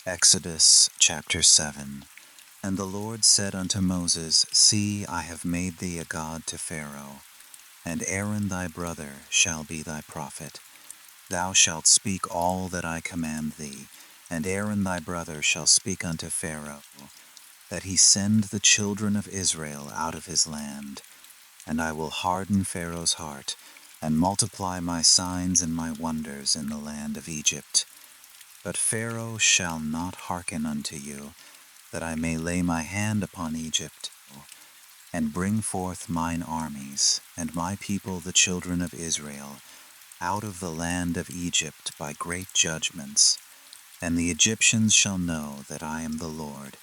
Exodus chapter 7. And the Lord said unto Moses, See, I have made thee a god to Pharaoh, and Aaron thy brother shall be thy prophet. Thou shalt speak all that I command thee, and Aaron thy brother shall speak unto Pharaoh, that he send the children of Israel out of his land. And I will harden Pharaoh's heart, and multiply my signs and my wonders in the land of Egypt. But Pharaoh shall not hearken unto you, that I may lay my hand upon Egypt, and bring forth mine armies, and my people the children of Israel, out of the land of Egypt by great judgments. And the Egyptians shall know that I am the Lord,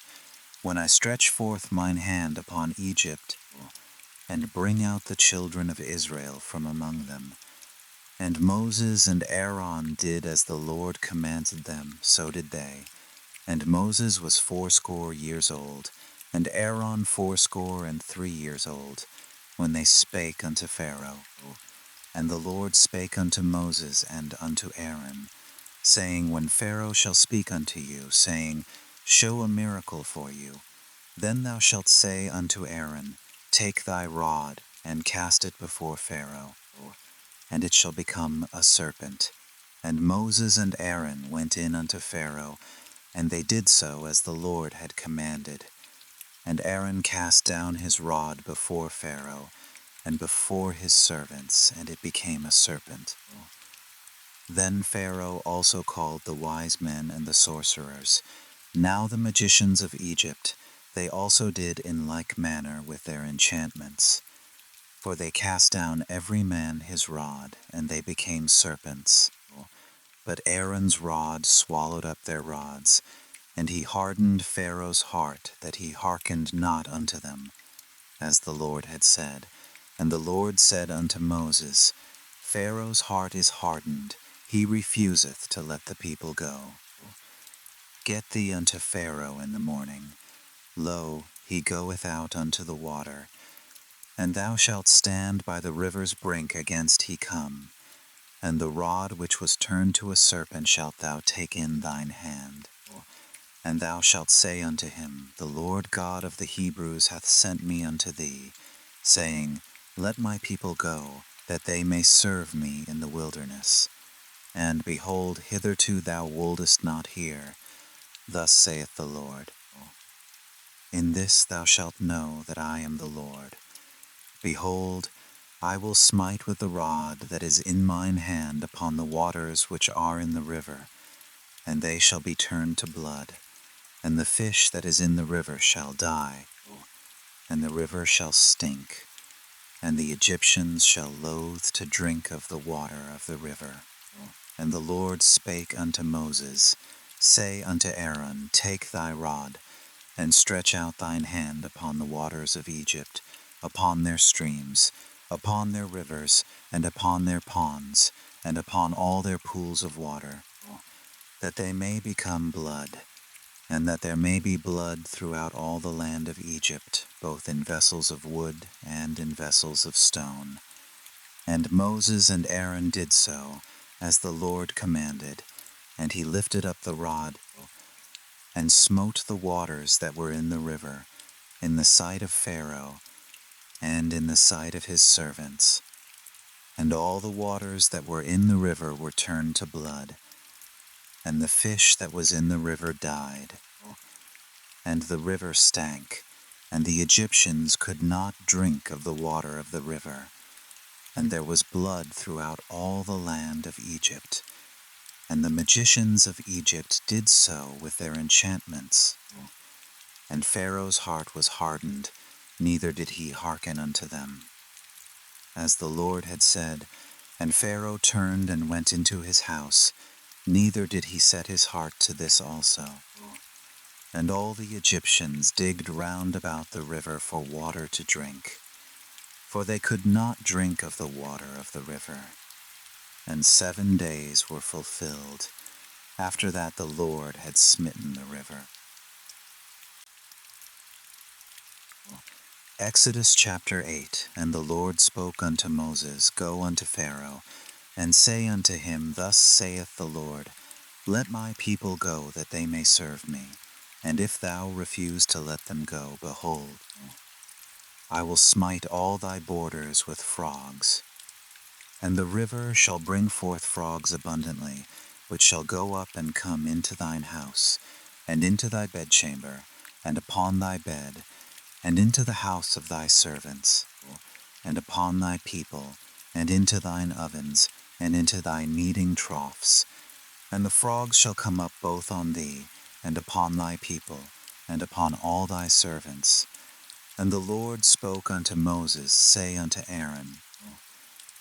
when I stretch forth mine hand upon Egypt, and bring out the children of Israel from among them. And Moses and Aaron did as the Lord commanded them, so did they. And Moses was 80 years old, and Aaron 83 years old, when they spake unto Pharaoh. And the Lord spake unto Moses and unto Aaron, saying, When Pharaoh shall speak unto you, saying, Show a miracle for you, then thou shalt say unto Aaron, Take thy rod, and cast it before Pharaoh, and it shall become a serpent. And Moses and Aaron went in unto Pharaoh, and they did so as the Lord had commanded. And Aaron cast down his rod before Pharaoh, and before his servants, and it became a serpent. Then Pharaoh also called the wise men and the sorcerers. Now the magicians of Egypt, they also did in like manner with their enchantments. For they cast down every man his rod, and they became serpents. But Aaron's rod swallowed up their rods, and he hardened Pharaoh's heart, that he hearkened not unto them, as the Lord had said. And the Lord said unto Moses, Pharaoh's heart is hardened, he refuseth to let the people go. Get thee unto Pharaoh in the morning. Lo, he goeth out unto the water. And thou shalt stand by the river's brink against he come. And the rod which was turned to a serpent shalt thou take in thine hand. And thou shalt say unto him, The Lord God of the Hebrews hath sent me unto thee, saying, Let my people go, that they may serve me in the wilderness. And behold, hitherto thou wouldest not hear. Thus saith the Lord, In this thou shalt know that I am the Lord. Behold, I will smite with the rod that is in mine hand upon the waters which are in the river, and they shall be turned to blood, and the fish that is in the river shall die, and the river shall stink, and the Egyptians shall loathe to drink of the water of the river. And the Lord spake unto Moses, Say unto Aaron, Take thy rod, and stretch out thine hand upon the waters of Egypt, upon their streams, upon their rivers, and upon their ponds, and upon all their pools of water, that they may become blood, and that there may be blood throughout all the land of Egypt, both in vessels of wood and in vessels of stone. And Moses and Aaron did so, as the Lord commanded, and he lifted up the rod, and smote the waters that were in the river, in the sight of Pharaoh, and in the sight of his servants. And all the waters that were in the river were turned to blood, and the fish that was in the river died. And the river stank, and the Egyptians could not drink of the water of the river. And there was blood throughout all the land of Egypt. And the magicians of Egypt did so with their enchantments. And Pharaoh's heart was hardened, neither did he hearken unto them, as the Lord had said. And Pharaoh turned and went into his house, neither did he set his heart to this also. And all the Egyptians digged round about the river for water to drink, for they could not drink of the water of the river. And 7 days were fulfilled, after that the Lord had smitten the river. Exodus chapter 8. And the Lord spoke unto Moses, Go unto Pharaoh, and say unto him, Thus saith the Lord, Let my people go, that they may serve me. And if thou refuse to let them go, behold, I will smite all thy borders with frogs. And the river shall bring forth frogs abundantly, which shall go up and come into thine house, and into thy bedchamber, and upon thy bed, and into the house of thy servants, and upon thy people, and into thine ovens, and into thy kneading troughs. And the frogs shall come up both on thee, and upon thy people, and upon all thy servants. And the Lord spoke unto Moses, say unto Aaron,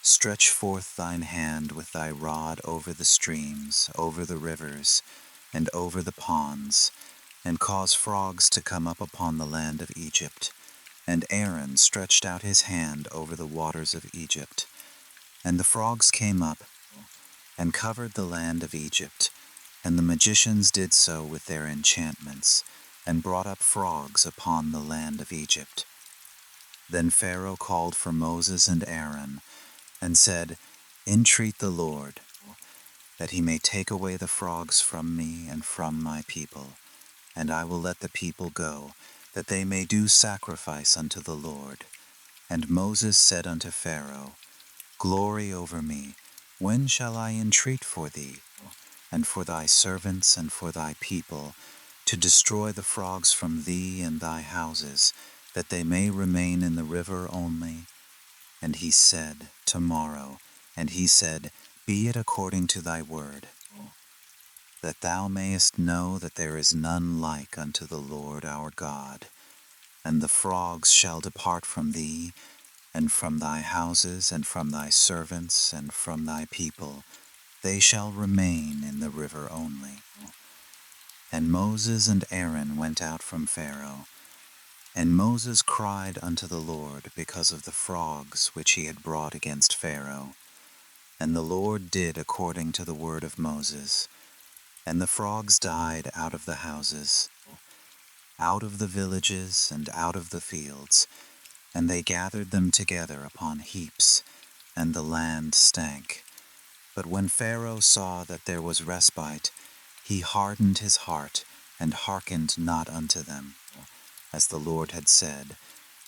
Stretch forth thine hand with thy rod over the streams, over the rivers, and over the ponds, and cause frogs to come up upon the land of Egypt. And Aaron stretched out his hand over the waters of Egypt. And the frogs came up, and covered the land of Egypt. And the magicians did so with their enchantments, and brought up frogs upon the land of Egypt. Then Pharaoh called for Moses and Aaron, and said, Entreat the Lord, that he may take away the frogs from me and from my people, and I will let the people go, that they may do sacrifice unto the Lord. And Moses said unto Pharaoh, Glory over me, when shall I entreat for thee, and for thy servants and for thy people, to destroy the frogs from thee and thy houses, that they may remain in the river only? And he said, Tomorrow. And he said, Be it according to thy word, that thou mayest know that there is none like unto the Lord our God. And the frogs shall depart from thee, and from thy houses, and from thy servants, and from thy people. They shall remain in the river only. And Moses and Aaron went out from Pharaoh. And Moses cried unto the Lord because of the frogs which he had brought against Pharaoh. And the Lord did according to the word of Moses. And the frogs died out of the houses, out of the villages, and out of the fields. And they gathered them together upon heaps, and the land stank. But when Pharaoh saw that there was respite, he hardened his heart, and hearkened not unto them, as the Lord had said.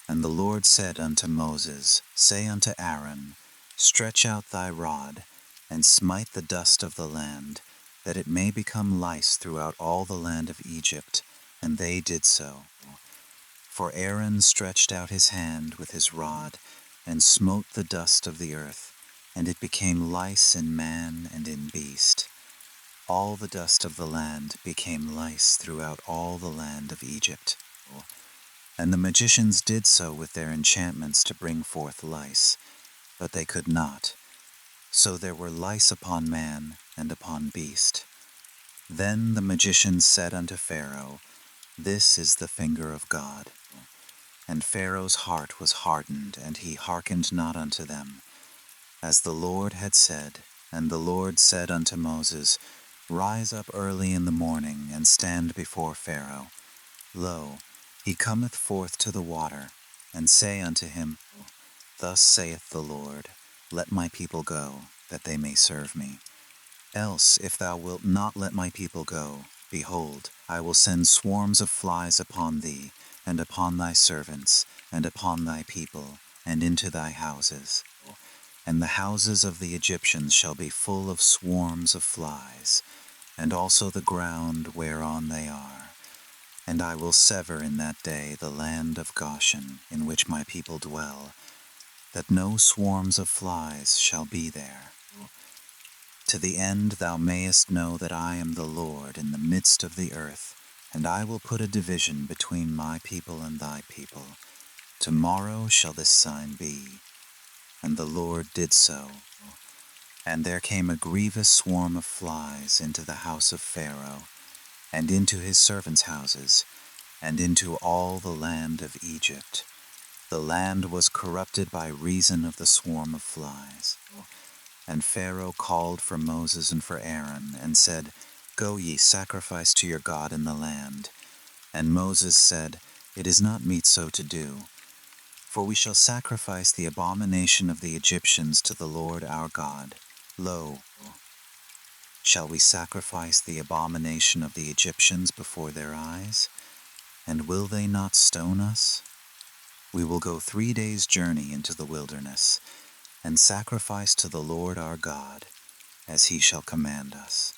And the Lord said unto Moses, Say unto Aaron, Stretch out thy rod, and smite the dust of the land, that it may become lice throughout all the land of Egypt. And they did so. For Aaron stretched out his hand with his rod, and smote the dust of the earth, and it became lice in man and in beast. All the dust of the land became lice throughout all the land of Egypt. And the magicians did so with their enchantments to bring forth lice, but they could not. So there were lice upon man and upon beast. Then the magicians said unto Pharaoh, This is the finger of God. And Pharaoh's heart was hardened, and he hearkened not unto them, as the Lord had said. And the Lord said unto Moses, Rise up early in the morning, and stand before Pharaoh. Lo, he cometh forth to the water, and say unto him, Thus saith the Lord, Let my people go, that they may serve me. Else, if thou wilt not let my people go, behold, I will send swarms of flies upon thee, and upon thy servants, and upon thy people, and into thy houses. And the houses of the Egyptians shall be full of swarms of flies, and also the ground whereon they are. And I will sever in that day the land of Goshen, in which my people dwell, that no swarms of flies shall be there. To the end thou mayest know that I am the Lord in the midst of the earth, and I will put a division between my people and thy people. Tomorrow shall this sign be. And the Lord did so. And there came a grievous swarm of flies into the house of Pharaoh, and into his servants' houses, and into all the land of Egypt. The land was corrupted by reason of the swarm of flies. And Pharaoh called for Moses and for Aaron, and said, Go ye, sacrifice to your God in the land. And Moses said, It is not meet so to do. For we shall sacrifice the abomination of the Egyptians to the Lord our God. Lo, Shall we sacrifice the abomination of the Egyptians before their eyes? And will they not stone us? We will go 3 days' journey into the wilderness, and sacrifice to the Lord our God, as he shall command us.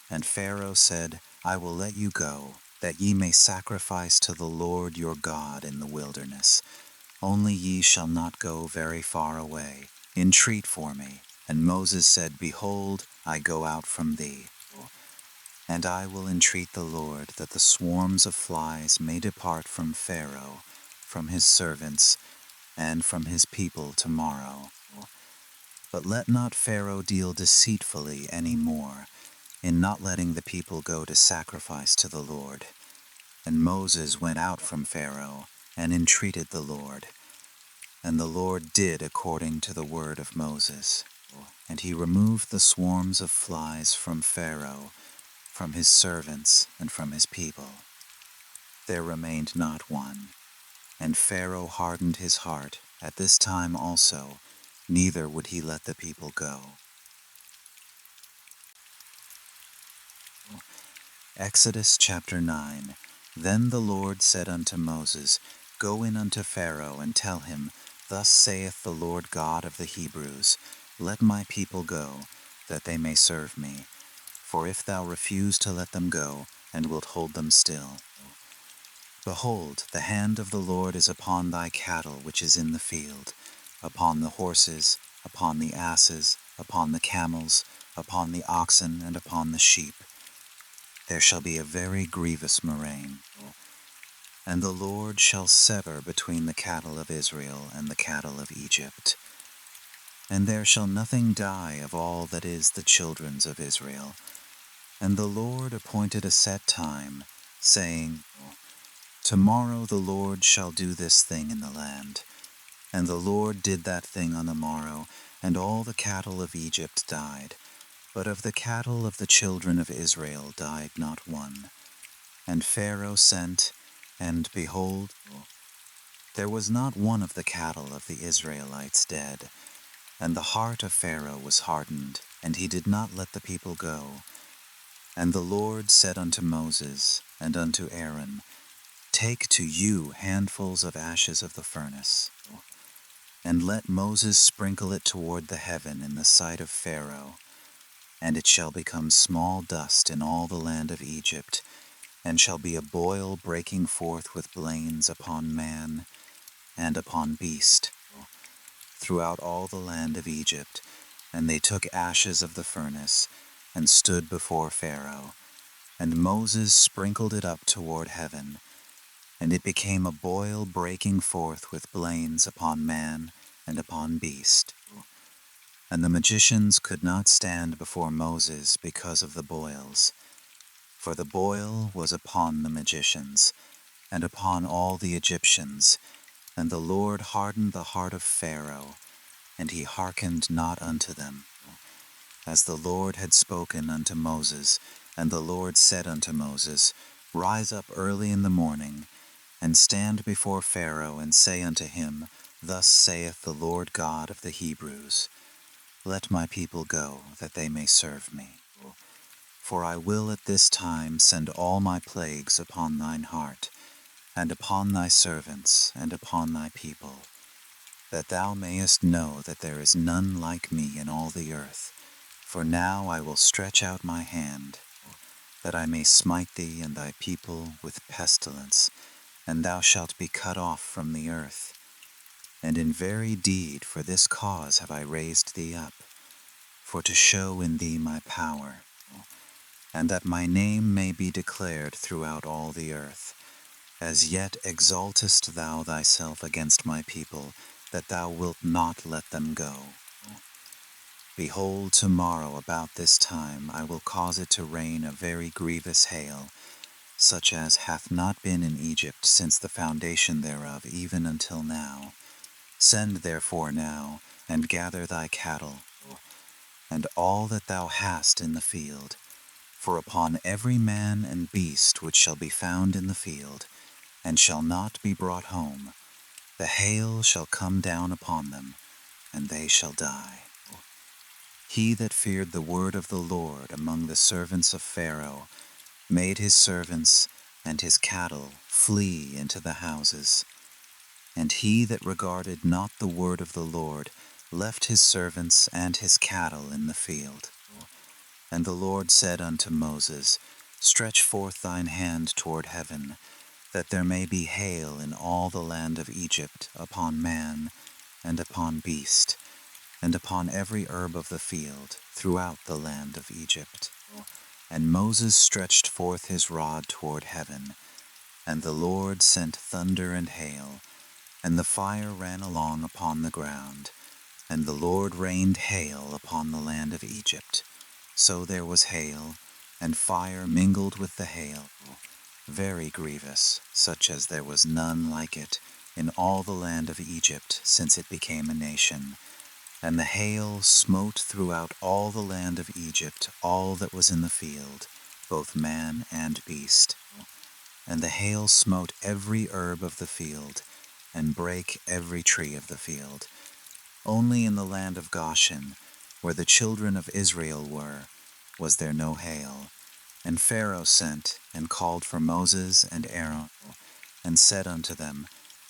And Pharaoh said, I will let you go, that ye may sacrifice to the Lord your God in the wilderness. Only ye shall not go very far away. Entreat for me. And Moses said, Behold, I go out from thee. And I will entreat the Lord that the swarms of flies may depart from Pharaoh, from his servants, and from his people tomorrow. But let not Pharaoh deal deceitfully any more, in not letting the people go to sacrifice to the Lord. And Moses went out from Pharaoh, and entreated the Lord. And the Lord did according to the word of Moses. And he removed the swarms of flies from Pharaoh, from his servants, and from his people. There remained not one. And Pharaoh hardened his heart at this time also, neither would he let the people go. Exodus chapter 9. Then the Lord said unto Moses, Go in unto Pharaoh, and tell him, Thus saith the Lord God of the Hebrews, Let my people go, that they may serve me. For if thou refuse to let them go, and wilt hold them still, behold, the hand of the Lord is upon thy cattle which is in the field, upon the horses, upon the asses, upon the camels, upon the oxen, and upon the sheep. There shall be a very grievous murrain. And the Lord shall sever between the cattle of Israel and the cattle of Egypt. And there shall nothing die of all that is the children's of Israel. And the Lord appointed a set time, saying, Tomorrow the Lord shall do this thing in the land. And the Lord did that thing on the morrow, and all the cattle of Egypt died. But of the cattle of the children of Israel died not one. And Pharaoh sent, and behold, there was not one of the cattle of the Israelites dead. And the heart of Pharaoh was hardened, and he did not let the people go. And the Lord said unto Moses and unto Aaron, Take to you handfuls of ashes of the furnace, and let Moses sprinkle it toward the heaven in the sight of Pharaoh, and it shall become small dust in all the land of Egypt, and shall be a boil breaking forth with blains upon man and upon beast, throughout all the land of Egypt. And they took ashes of the furnace, and stood before Pharaoh. And Moses sprinkled it up toward heaven, and it became a boil breaking forth with blains upon man and upon beast. And the magicians could not stand before Moses because of the boils, for the boil was upon the magicians, and upon all the Egyptians. And the Lord hardened the heart of Pharaoh, and he hearkened not unto them, as the Lord had spoken unto Moses. And the Lord said unto Moses, Rise up early in the morning, and stand before Pharaoh, and say unto him, Thus saith the Lord God of the Hebrews, Let my people go, that they may serve me. For I will at this time send all my plagues upon thine heart, and upon thy servants, and upon thy people, that thou mayest know that there is none like me in all the earth. For now I will stretch out my hand, that I may smite thee and thy people with pestilence, and thou shalt be cut off from the earth. And in very deed for this cause have I raised thee up, for to show in thee my power, and that my name may be declared throughout all the earth. As yet exaltest thou thyself against my people, that thou wilt not let them go. Behold, tomorrow about this time I will cause it to rain a very grievous hail, such as hath not been in Egypt since the foundation thereof even until now. Send therefore now, and gather thy cattle, and all that thou hast in the field, for upon every man and beast which shall be found in the field, and shall not be brought home, the hail shall come down upon them, and they shall die. He that feared the word of the Lord among the servants of Pharaoh made his servants and his cattle flee into the houses. And he that regarded not the word of the Lord left his servants and his cattle in the field. And the Lord said unto Moses, Stretch forth thine hand toward heaven, that there may be hail in all the land of Egypt upon man, and upon beast, and upon every herb of the field throughout the land of Egypt. And Moses stretched forth his rod toward heaven, and the Lord sent thunder and hail, and the fire ran along upon the ground, and the Lord rained hail upon the land of Egypt. So there was hail, and fire mingled with the hail, very grievous, such as there was none like it in all the land of Egypt since it became a nation. And the hail smote throughout all the land of Egypt all that was in the field, both man and beast. And the hail smote every herb of the field, and brake every tree of the field. Only in the land of Goshen, where the children of Israel were, was there no hail. And Pharaoh sent and called for Moses and Aaron, and said unto them,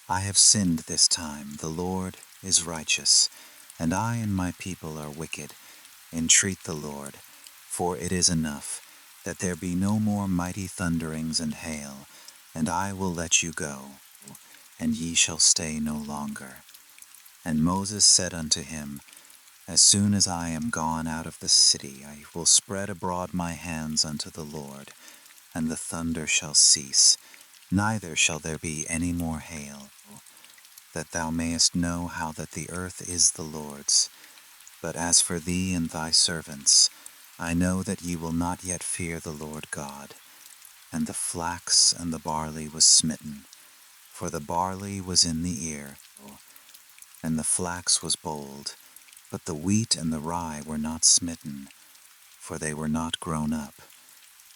I have sinned this time, the Lord is righteous, and I and my people are wicked. Entreat the Lord, for it is enough, that there be no more mighty thunderings and hail, and I will let you go, and ye shall stay no longer. And Moses said unto him, As soon as I am gone out of the city, I will spread abroad my hands unto the Lord, and the thunder shall cease, neither shall there be any more hail, that thou mayest know how that the earth is the Lord's. But as for thee and thy servants, I know that ye will not yet fear the Lord God. And the flax and the barley was smitten, for the barley was in the ear, and the flax was bold, but the wheat and the rye were not smitten, for they were not grown up.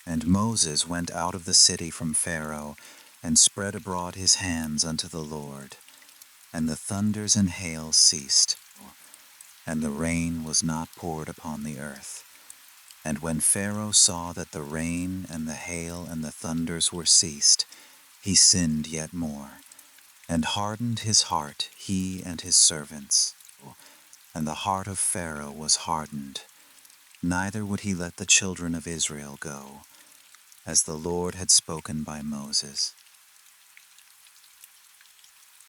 And Moses went out of the city from Pharaoh, and spread abroad his hands unto the Lord. And the thunders and hail ceased, and the rain was not poured upon the earth. And when Pharaoh saw that the rain and the hail and the thunders were ceased, he sinned yet more, and hardened his heart, he and his servants. And the heart of Pharaoh was hardened, neither would he let the children of Israel go, as the Lord had spoken by Moses.